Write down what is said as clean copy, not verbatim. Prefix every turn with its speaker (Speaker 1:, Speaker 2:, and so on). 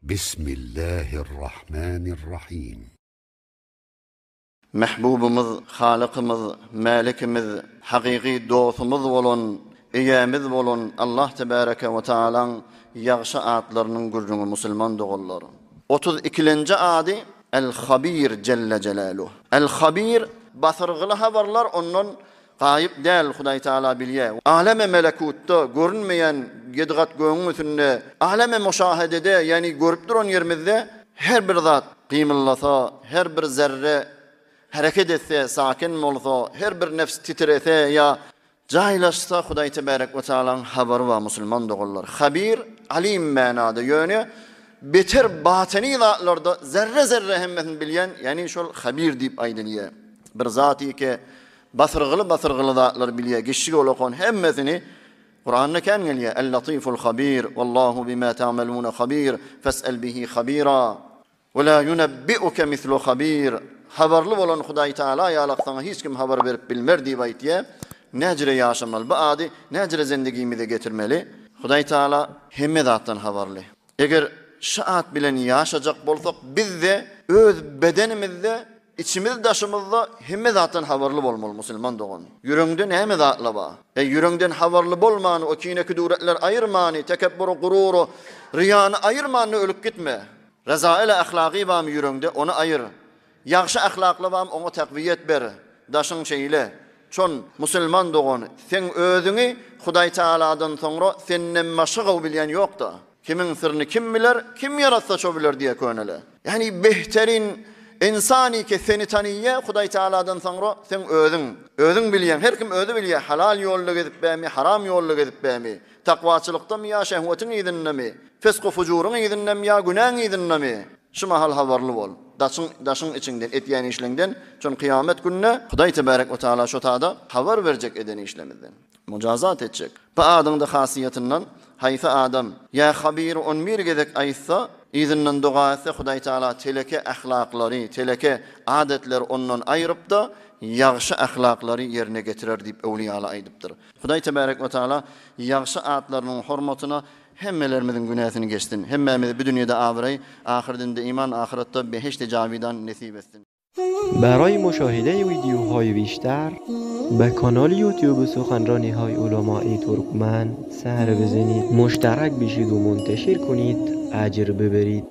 Speaker 1: بسم الله الرحمن الرحيم.
Speaker 2: Mehbubumuz, Halıkımız, Malikimiz, hakiki dostumuz bolun, iyemiz bolun Allah Tebareke ve Teala'nın yağşı adlarının gurrunu Müslüman doğulları. 32. adi El-Habir Celle Celaluhu. El-Habir basırgılı haberler onun gayip değil Huday Teala bilye. Aleme melekutta görünmeyen yedgat göğün üstünde, aleme müşahedede yani görüp duran yerimizde her bir zat kıymıllasa, her bir zerre hareket etse, sakin olsa, her bir nefs titrese ya caylaşsa Huday Tebarek ve Teala'nın haberi var Müslüman doğullar. Habir, alim manada yönü, beter batini zatlarda zerre zerre hemmetin bilyen, yani şol habir deyip aydınıya. Bir zati ki basırgılı zatlar bilye, geçişi olakon hemmesini Kur'an'da kan geliyor. El-Latiful Habir, Wallahu bima ta'malun habir, fas'al bihi habira. Ve la yunabbi'uke mislu habir. Haberli olan Huday Teala yalaqtana hiç kim haber verip bilmer deyip aytiye. Necre yaşamalı. Bu adi necre zindagimize getirmeli. Huday Teala hemme zattan haberli. Eğer şaat bilen yaşayacak bolsak biz de öz bedenimizde İçimiz daşımızda hemme zattan haberli bolmalı Müslüman doğun. Yüreğinden hemme zatla ba. Yüreğinden haberli bolmanı, o kineki duretler ayırmanı, tekebburu, gururu, riyanı ayırmanı ölüp gitme. Rezaile ahlaki var mı yüreğinde onu ayır. Yaxşı ahlaklı var mı onu takviyet ber. Daşın şeyle. Çon Müslüman doğun. Sen özünü Huday Teala'dan sonra seninle maşığı bilen yok da. Kimin sırrını kim bilir, kim yaratsa ço bilir diye könele. Yani behterin İnsani ki seni tanıya Huday Teala'dan sonra sen özün bilyen, her kim özü bilye, halal yollu gidip mi, haram yollu gidip mi, takvaçılıkta mı ya, şehvetin idinle mi, fıskı fucurun idinle mi ya, günahın idinle mi? Şu mahal havarlı bol. Daşın içinden, etyen işlenden, çün kıyamet gününe Huday Tebarek ve Teala şu taada havar verecek edeni işlemizden. Mucazat edecek. Bu adın da hasiyetinden, hayfa adam, ya habir on bir gedek aysa, İzinden duası Huday Teala teleke ahlakları, teleke adetler ondan ayırıp da yaxşı ahlakları yerine getirir deyip evliyalı aydıptır. Huday Tebarek ve Teala yaxşı adetlerinin hurmatına hemmelerimizin günahını geçsin. Hemmemizi bu dünyada avrayı, ahirinde iman, ahirette beheşt-i cavidan nasip etsin.
Speaker 3: برای مشاهده ویدیوهای بیشتر به کانال یوتیوب سخنرانی های علماء ترکمن سر بزنید، مشترک بشید و منتشر کنید، اجر ببرید.